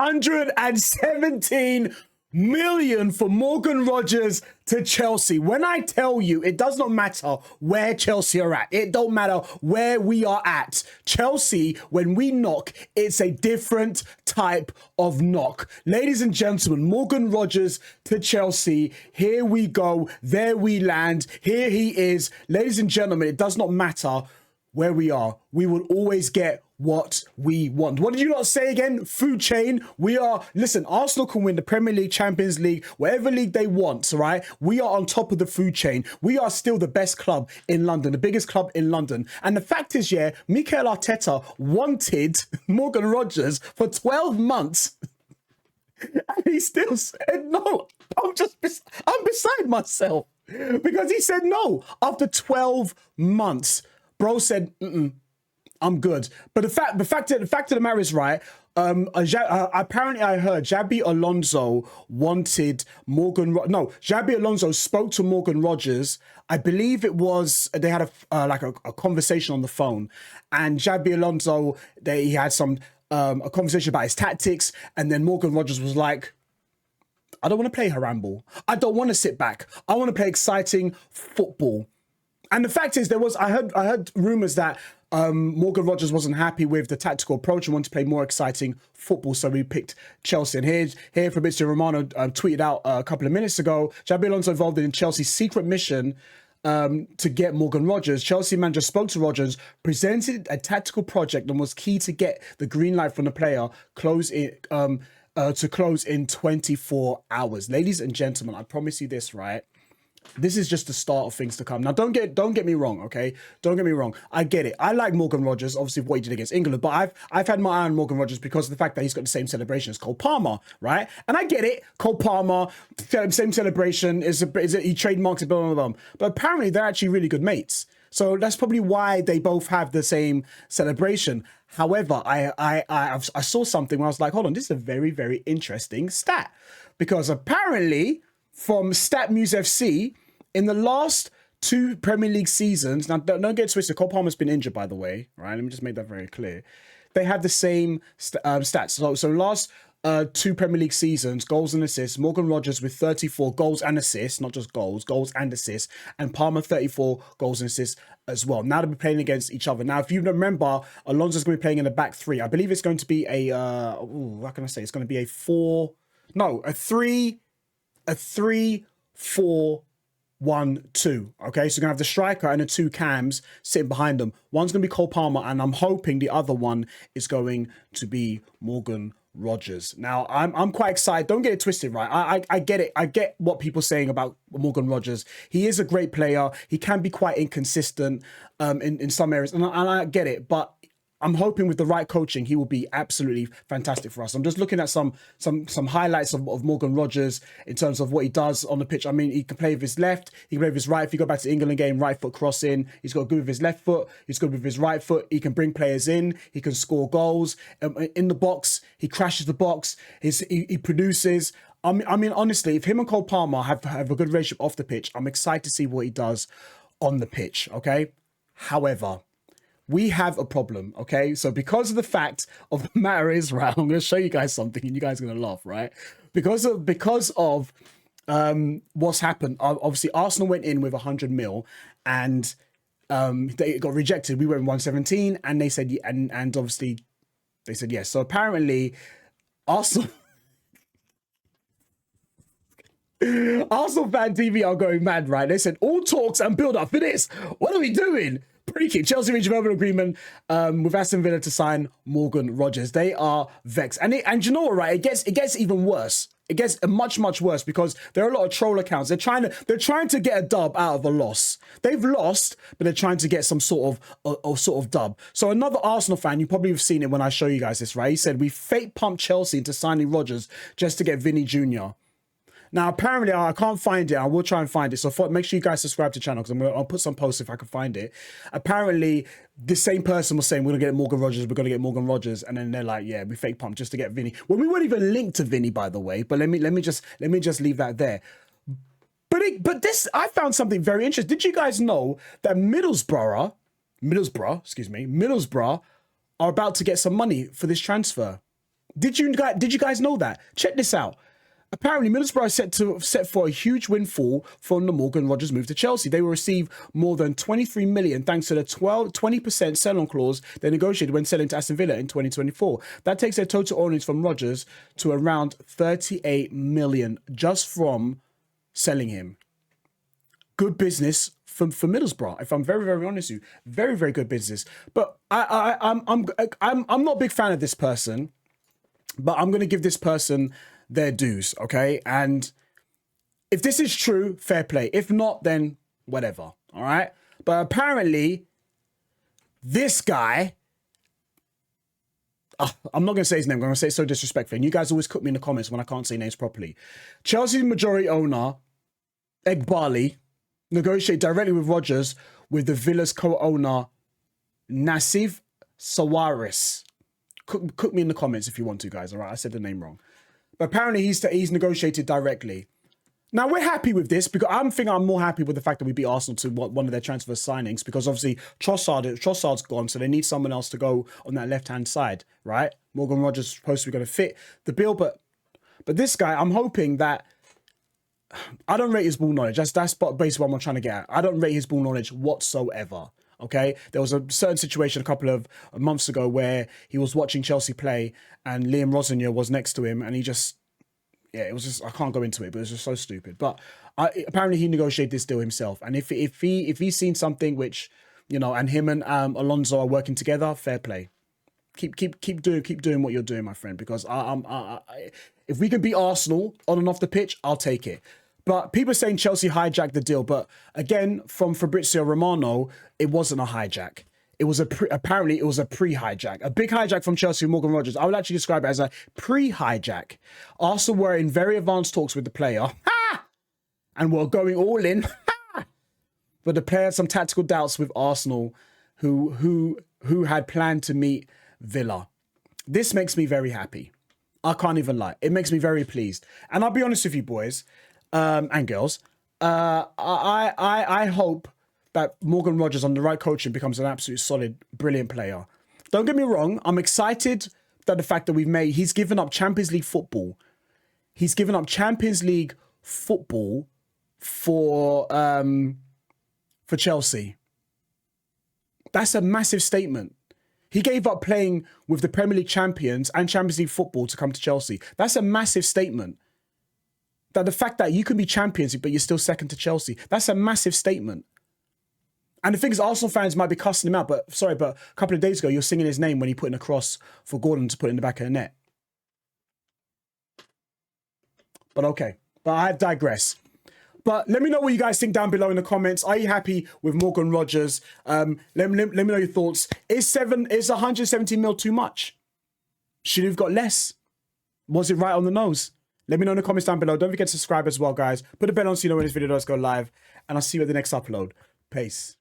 117 million for Morgan Rogers to Chelsea. When I tell you, it does not matter where Chelsea are at. It don't matter where we are at. Chelsea, when we knock, it's a different type of knock. Ladies and gentlemen, Morgan Rogers to Chelsea. Here we go. There we land. Here he is. Ladies and gentlemen, it does not matter where we are. We will always get what we want. What did you not say again? Food chain. We are, listen, Arsenal can win the Premier League, Champions League, whatever league they want, right? We are on top of the food chain. We are still the best club in London, the biggest club in London. And the fact is, yeah, Mikel Arteta wanted Morgan Rogers for 12 months. And he still said no. I'm beside myself because he said no after 12 months. Bro said, I'm good. But the fact of the matter is, right, apparently I heard Xabi Alonso wanted Xabi Alonso spoke to Morgan Rogers. I believe it was, they had a conversation on the phone, and Xabi Alonso, he had a conversation about his tactics, and then Morgan Rogers was like, I don't want to play Harambe. I don't want to sit back. I want to play exciting football. And the fact is, I heard rumors that Morgan Rogers wasn't happy with the tactical approach and wanted to play more exciting football, so he picked Chelsea. And here Fabrizio Romano tweeted out a couple of minutes ago, Xabi Alonso involved in Chelsea's secret mission to get Morgan Rogers. Chelsea manager spoke to Rogers, presented a tactical project, and was key to get the green light from the player to close in 24 hours. Ladies and gentlemen, I promise you this, right? This is just the start of things to come. Now, don't get me wrong, okay? Don't get me wrong. I get it. I like Morgan Rogers, obviously what he did against England, but I've had my eye on Morgan Rogers because of the fact that he's got the same celebration as Cole Palmer, right? And I get it. Cole Palmer, same celebration, he trademarks it, blah, blah, blah. But apparently they're actually really good mates. So that's probably why they both have the same celebration. However, I saw something where I was like, hold on, this is a very, very interesting stat. Because apparently, from StatMuse FC, in the last 2 Premier League seasons, now don't get twisted, Cole Palmer's been injured, by the way, right? Let me just make that very clear. They have the same stats. So last 2 Premier League seasons, goals and assists, Morgan Rogers with 34 goals and assists, not just goals and assists, and Palmer 34 goals and assists as well. Now they'll be playing against each other. Now, if you remember, Alonso's going to be playing in the back 3. I believe it's going to be what can I say? It's going to be a 3-4-1-2. Okay, so you're gonna have the striker and the 2 cams sitting behind them. One's gonna be Cole Palmer, and I'm hoping the other one is going to be Morgan Rogers. Now, I'm quite excited. Don't get it twisted, right? I get it. I get what people are saying about Morgan Rogers. He is a great player. He can be quite inconsistent in some areas, and I get it, but I'm hoping with the right coaching, he will be absolutely fantastic for us. I'm just looking at some highlights of Morgan Rogers in terms of what he does on the pitch. I mean, he can play with his left, he can play with his right. If you go back to the England game, right foot crossing, he's got good with his left foot, he's good with his right foot. He can bring players in, he can score goals in the box, he crashes the box, he produces. I mean, honestly, if him and Cole Palmer have a good relationship off the pitch, I'm excited to see what he does on the pitch, okay? However, we have a problem, okay? So because of the fact of the matter is, right, I'm going to show you guys something and you guys are going to laugh, right? Because of what's happened, obviously Arsenal went in with 100 mil and they got rejected. We went 117 and they said, and obviously they said yes. So apparently Arsenal... Arsenal fan TV are going mad, right? They said, all talks and build up for this. What are we doing? Pretty kid. Chelsea reached a verbal agreement with Aston Villa to sign Morgan Rogers. They are vexed. And you know what, right? It gets even worse. It gets much, much worse because there are a lot of troll accounts. They're trying to get a dub out of a loss. They've lost, but they're trying to get some sort of dub. So another Arsenal fan, you probably have seen it when I show you guys this, right? He said, we fake pumped Chelsea into signing Rogers just to get Vinny Jr. Now, apparently, I can't find it. I will try and find it. So make sure you guys subscribe to the channel because I'll put some posts if I can find it. Apparently, the same person was saying, we're going to get Morgan Rogers. We're going to get Morgan Rogers. And then they're like, yeah, we fake pump just to get Vinny. Well, we weren't even linked to Vinny, by the way. But let me just leave that there. But this, I found something very interesting. Did you guys know that Middlesbrough are about to get some money for this transfer? Did you guys know that? Check this out. Apparently, Middlesbrough are set for a huge windfall from the Morgan Rogers move to Chelsea. They will receive more than 23 million thanks to the 20% sell-on clause they negotiated when selling to Aston Villa in 2024. That takes their total earnings from Rogers to around 38 million just from selling him. Good business for Middlesbrough. If I'm very, very honest with you, very, very good business. But I'm not a big fan of this person, but I'm going to give this person their dues, okay? And if this is true, fair play. If not, then whatever, all right? But apparently, this guy, I'm not going to say his name. I'm going to say it so disrespectful. And you guys always cook me in the comments when I can't say names properly. Chelsea's majority owner, Egbali, negotiated directly with Rogers with the Villa's co-owner, Nassif Sawaris. Cook me in the comments if you want to, guys, all right? I said the name wrong. But apparently he's negotiated directly. Now, we're happy with this because I'm more happy with the fact that we beat Arsenal to one of their transfer signings because obviously Trossard's gone, so they need someone else to go on that left-hand side, right? Morgan Rogers is supposed to be going to fit the bill, but this guy, I'm hoping that... I don't rate his ball knowledge. That's basically what I'm trying to get at. I don't rate his ball knowledge whatsoever. Okay, there was a certain situation a couple of months ago where he was watching Chelsea play and Liam Rosenior was next to him and he just, it was just, I can't go into it, but it was just so stupid. But apparently he negotiated this deal himself. And if he's seen something which, you know, and him and Alonso are working together, fair play. Keep doing what you're doing, my friend, because if we can beat Arsenal on and off the pitch, I'll take it. But people are saying Chelsea hijacked the deal. But again, from Fabrizio Romano, it wasn't a hijack. It was apparently it was a pre-hijack. A big hijack from Chelsea and Morgan Rogers. I would actually describe it as a pre-hijack. Arsenal were in very advanced talks with the player. And were going all in. But the player had some tactical doubts with Arsenal, who had planned to meet Villa. This makes me very happy. I can't even lie. It makes me very pleased. And I'll be honest with you, boys. And girls, I hope that Morgan Rogers on the right coaching becomes an absolute solid, brilliant player. Don't get me wrong. I'm excited that the fact that he's given up Champions League football. He's given up Champions League football for Chelsea. That's a massive statement. He gave up playing with the Premier League champions and Champions League football to come to Chelsea. That's a massive statement. That the fact that you can be champions, but you're still second to Chelsea, that's a massive statement. And the thing is, Arsenal fans might be cussing him out, but a couple of days ago, you were singing his name when he put in a cross for Gordon to put in the back of the net. But okay, but I digress. But let me know what you guys think down below in the comments. Are you happy with Morgan Rogers? Let me know your thoughts. Is 170 mil too much? Should he have got less? Was it right on the nose? Let me know in the comments down below. Don't forget to subscribe as well, guys. Put a bell on so you know when this video does go live. And I'll see you at the next upload. Peace.